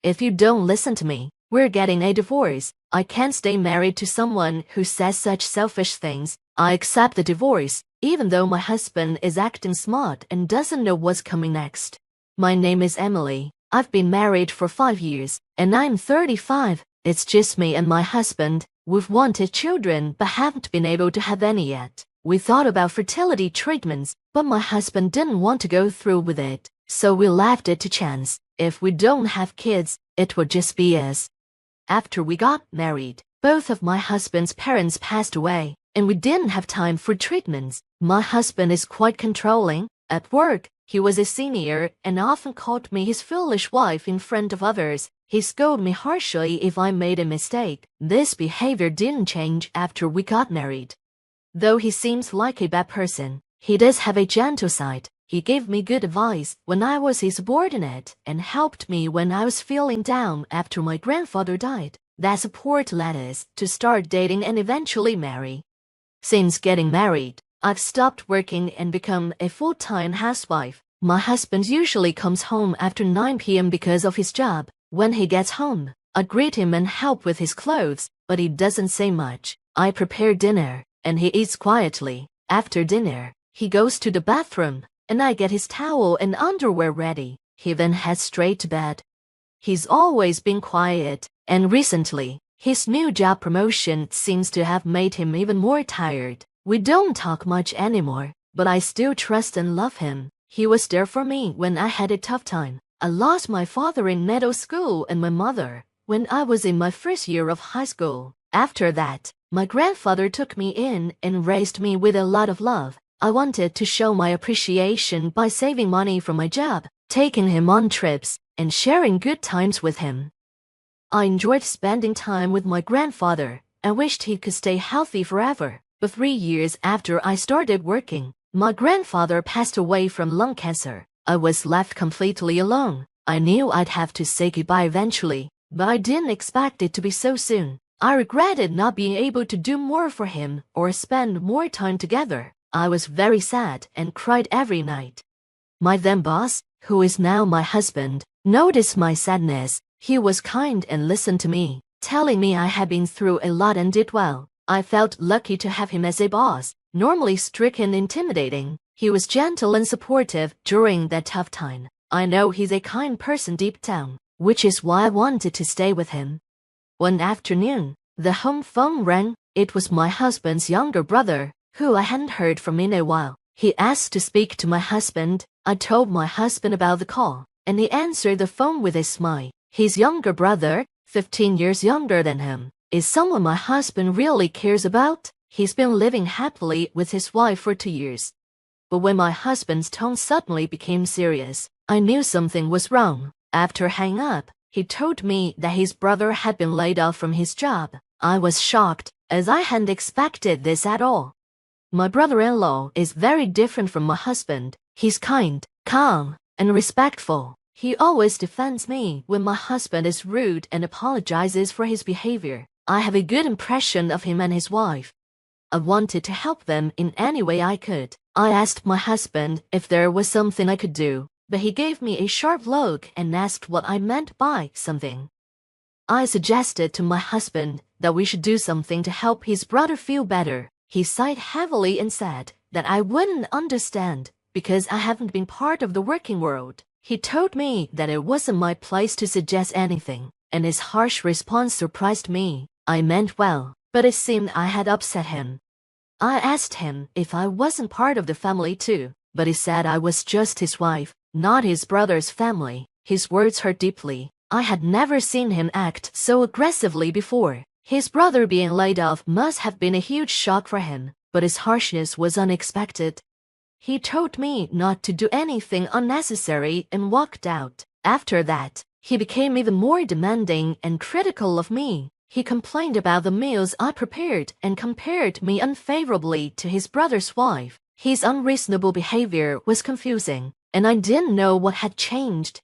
if you don't listen to me, we're getting a divorce. I can't stay married to someone who says such selfish things. I accept the divorce, even though my husband is acting smart and doesn't know what's coming next. My name is Emily. I've been married for 5 years, and I'm 35. It's just me and my husband. We've wanted children but haven't been able to have any yet. We thought about fertility treatments, but my husband didn't want to go through with it, so we left it to chance. If we don't have kids, it would just be us. After we got married, both of my husband's parents passed away, and we didn't have time for treatments. My husband is quite controlling. At work, he was a senior and often called me his foolish wife in front of others. He scolded me harshly if I made a mistake. This behavior didn't change after we got married. Though he seems like a bad person, he does have a gentle side. He gave me good advice when I was his subordinate and helped me when I was feeling down after my grandfather died. That support led us to start dating and eventually marry. Since getting married, I've stopped working and become a full-time housewife. My husband usually comes home after 9 p.m. because of his job. When he gets home, I greet him and help with his clothes, but he doesn't say much. I prepare dinner, and he eats quietly. After dinner, he goes to the bathroom, and I get his towel and underwear ready. He then heads straight to bed. He's always been quiet, and recently, his new job promotion seems to have made him even more tired. We don't talk much anymore, but I still trust and love him. He was there for me when I had a tough time. I lost my father in middle school and my mother when I was in my first year of high school. After that, my grandfather took me in and raised me with a lot of love. I wanted to show my appreciation by saving money from my job, taking him on trips, and sharing good times with him. I enjoyed spending time with my grandfather and wished he could stay healthy forever. But 3 years after I started working, my grandfather passed away from lung cancer. I was left completely alone. I knew I'd have to say goodbye eventually, but I didn't expect it to be so soon. I regretted not being able to do more for him or spend more time together. I was very sad and cried every night. My then boss, who is now my husband, noticed my sadness. He was kind and listened to me, telling me I had been through a lot and did well. I felt lucky to have him as a boss. Normally strict and intimidating, he was gentle and supportive during that tough time. I know he's a kind person deep down, which is why I wanted to stay with him. One afternoon, the home phone rang. It was my husband's younger brother, who I hadn't heard from in a while. He asked to speak to my husband. I told my husband about the call, and he answered the phone with a smile. His younger brother, 15 years younger than him, is someone my husband really cares about. He's been living happily with his wife for 2 years. But when my husband's tone suddenly became serious, I knew something was wrong. After hanging up, he told me that his brother had been laid off from his job. I was shocked, as I hadn't expected this at all. My brother-in-law is very different from my husband. He's kind, calm, and respectful. He always defends me when my husband is rude and apologizes for his behavior. I have a good impression of him and his wife. I wanted to help them in any way I could. I asked my husband if there was something I could do, but he gave me a sharp look and asked what I meant by something. I suggested to my husband that we should do something to help his brother feel better. He sighed heavily and said that I wouldn't understand because I haven't been part of the working world. He told me that it wasn't my place to suggest anything, and his harsh response surprised me. I meant well, but it seemed I had upset him. I asked him if I wasn't part of the family too, but he said I was just his wife, not his brother's family. His words hurt deeply. I had never seen him act so aggressively before. His brother being laid off must have been a huge shock for him, but his harshness was unexpected. He told me not to do anything unnecessary and walked out. After that, he became even more demanding and critical of me. He complained about the meals I prepared and compared me unfavorably to his brother's wife. His unreasonable behavior was confusing, and I didn't know what had changed.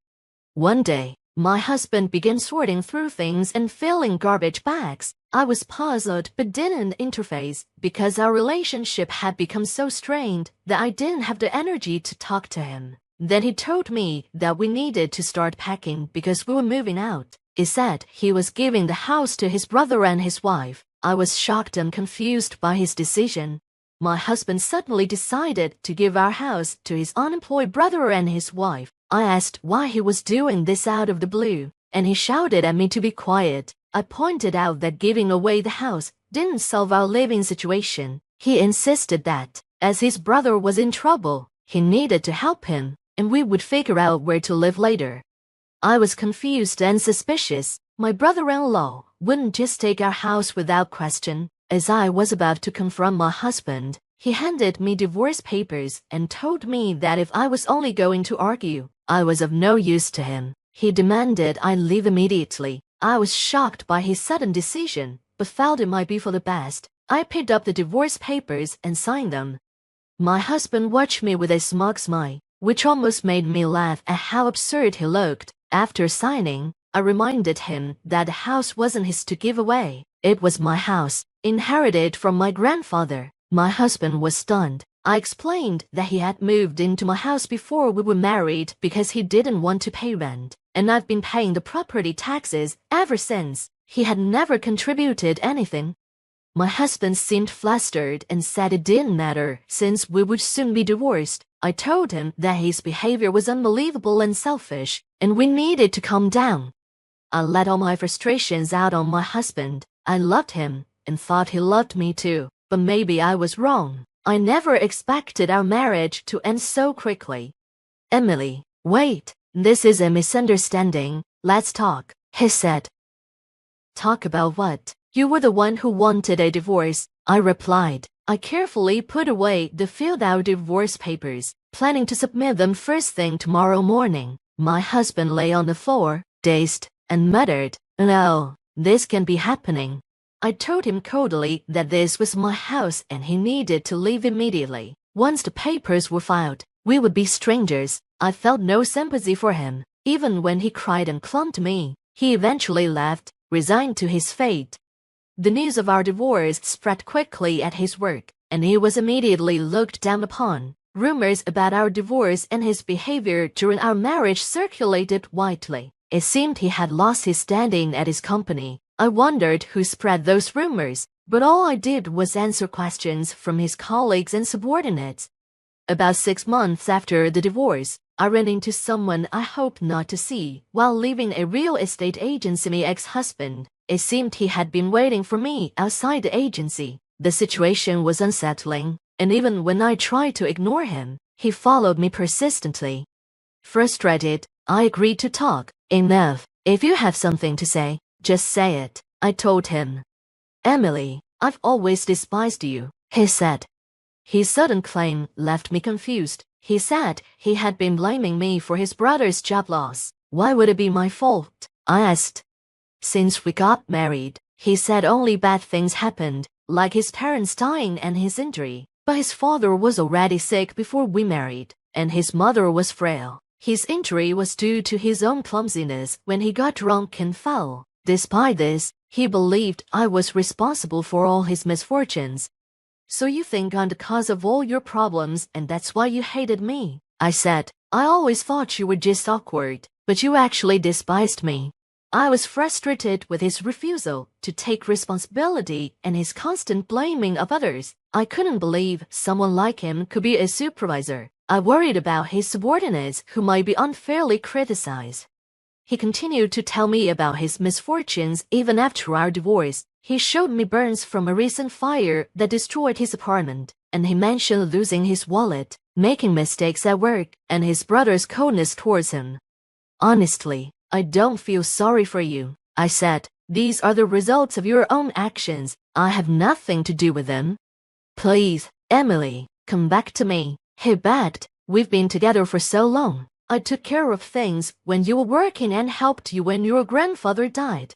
One day, my husband began sorting through things and filling garbage bags. I was puzzled but didn't interface because our relationship had become so strained that I didn't have the energy to talk to him. Then he told me that we needed to start packing because we were moving out. He said he was giving the house to his brother and his wife. I was shocked and confused by his decision. My husband suddenly decided to give our house to his unemployed brother and his wife. I asked why he was doing this out of the blue, and he shouted at me to be quiet. I pointed out that giving away the house didn't solve our living situation. He insisted that, as his brother was in trouble, he needed to help him, and we would figure out where to live later. I was confused and suspicious. My brother-in-law wouldn't just take our house without question. As I was about to confront my husband, he handed me divorce papers and told me that if I was only going to argue, I was of no use to him. He demanded I leave immediately. I was shocked by his sudden decision, but felt it might be for the best. I picked up the divorce papers and signed them. My husband watched me with a smug smile, which almost made me laugh at how absurd he looked. After signing, I reminded him that the house wasn't his to give away. It was my house, inherited from my grandfather. My husband was stunned. I explained that he had moved into my house before we were married because he didn't want to pay rent, and I've been paying the property taxes ever since. He had never contributed anything. My husband seemed flustered and said it didn't matter since we would soon be divorced. I told him that his behavior was unbelievable and selfish, and we needed to calm down. I let all my frustrations out on my husband. I loved him and thought he loved me too, but maybe I was wrong. I never expected our marriage to end so quickly. Emily, wait, this is a misunderstanding. Let's talk, he said. Talk about what? You were the one who wanted a divorce, I replied. I carefully put away the filled-out divorce papers, planning to submit them first thing tomorrow morning. My husband lay on the floor, dazed, and muttered, "No, this can't be happening." I told him coldly that this was my house and he needed to leave immediately. Once the papers were filed, we would be strangers. I felt no sympathy for him. Even when he cried and clung to me, he eventually left, resigned to his fate. The news of our divorce spread quickly at his work, and he was immediately looked down upon. Rumors about our divorce and his behavior during our marriage circulated widely. It seemed he had lost his standing at his company. I wondered who spread those rumors, but all I did was answer questions from his colleagues and subordinates. About 6 months after the divorce, I ran into someone I hoped not to see while leaving a real estate agency. My ex-husband. It seemed he had been waiting for me outside the agency. The situation was unsettling, and even when I tried to ignore him, he followed me persistently. Frustrated, I agreed to talk. Enough. If you have something to say, just say it, I told him. Emily, I've always despised you, he said. His sudden claim left me confused. He said he had been blaming me for his brother's job loss. Why would it be my fault? I asked. Since we got married, he said only bad things happened, like his parents dying and his injury. But his father was already sick before we married, and his mother was frail. His injury was due to his own clumsiness when he got drunk and fell. Despite this, he believed I was responsible for all his misfortunes. So you think I'm the cause of all your problems and that's why you hated me? I said. I always thought you were just awkward, but you actually despised me. I was frustrated with his refusal to take responsibility and his constant blaming of others. I couldn't believe someone like him could be a supervisor. I worried about his subordinates who might be unfairly criticized. He continued to tell me about his misfortunes even after our divorce. He showed me burns from a recent fire that destroyed his apartment, and he mentioned losing his wallet, making mistakes at work, and his brother's coldness towards him. Honestly, I don't feel sorry for you, I said. These are the results of your own actions. I have nothing to do with them. Please, Emily, come back to me, he begged. We've been together for so long. I took care of things when you were working and helped you when your grandfather died.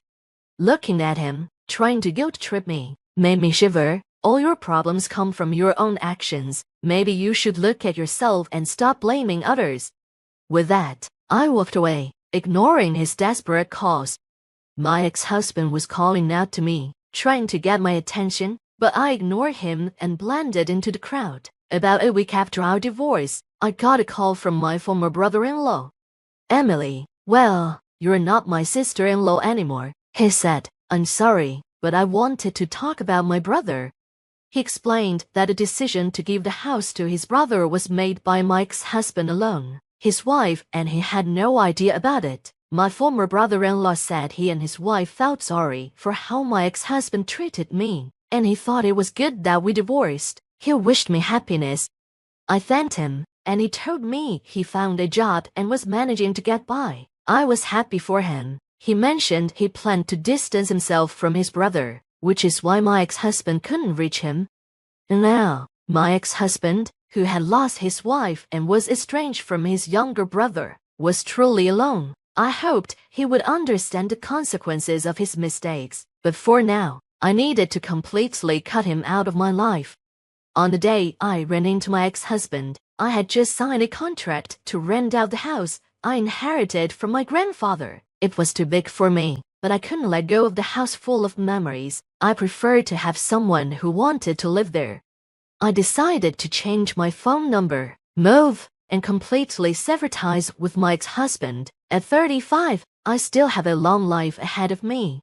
Looking at him, trying to guilt-trip me, made me shiver. All your problems come from your own actions. Maybe you should look at yourself and stop blaming others. With that, I walked away, ignoring his desperate calls. My ex-husband was calling out to me, trying to get my attention, but I ignored him and blended into the crowd. About a week after our divorce, I got a call from my former brother-in-law. "Emily, well, you're not my sister-in-law anymore," he said. "I'm sorry, but I wanted to talk about my brother." He explained that the decision to give the house to his brother was made by my ex-husband alone. His wife and he had no idea about it. My former brother-in-law said he and his wife felt sorry for how my ex-husband treated me, and he thought it was good that we divorced. He wished me happiness. I thanked him, and he told me he found a job and was managing to get by. I was happy for him. He mentioned he planned to distance himself from his brother, which is why my ex-husband couldn't reach him. And now, my ex-husband, who had lost his wife and was estranged from his younger brother, was truly alone. I hoped he would understand the consequences of his mistakes, but for now, I needed to completely cut him out of my life. On the day I ran into my ex-husband, I had just signed a contract to rent out the house I inherited from my grandfather. It was too big for me, but I couldn't let go of the house full of memories. I preferred to have someone who wanted to live there. I decided to change my phone number, move, and completely sever ties with my ex-husband. At 35, I still have a long life ahead of me.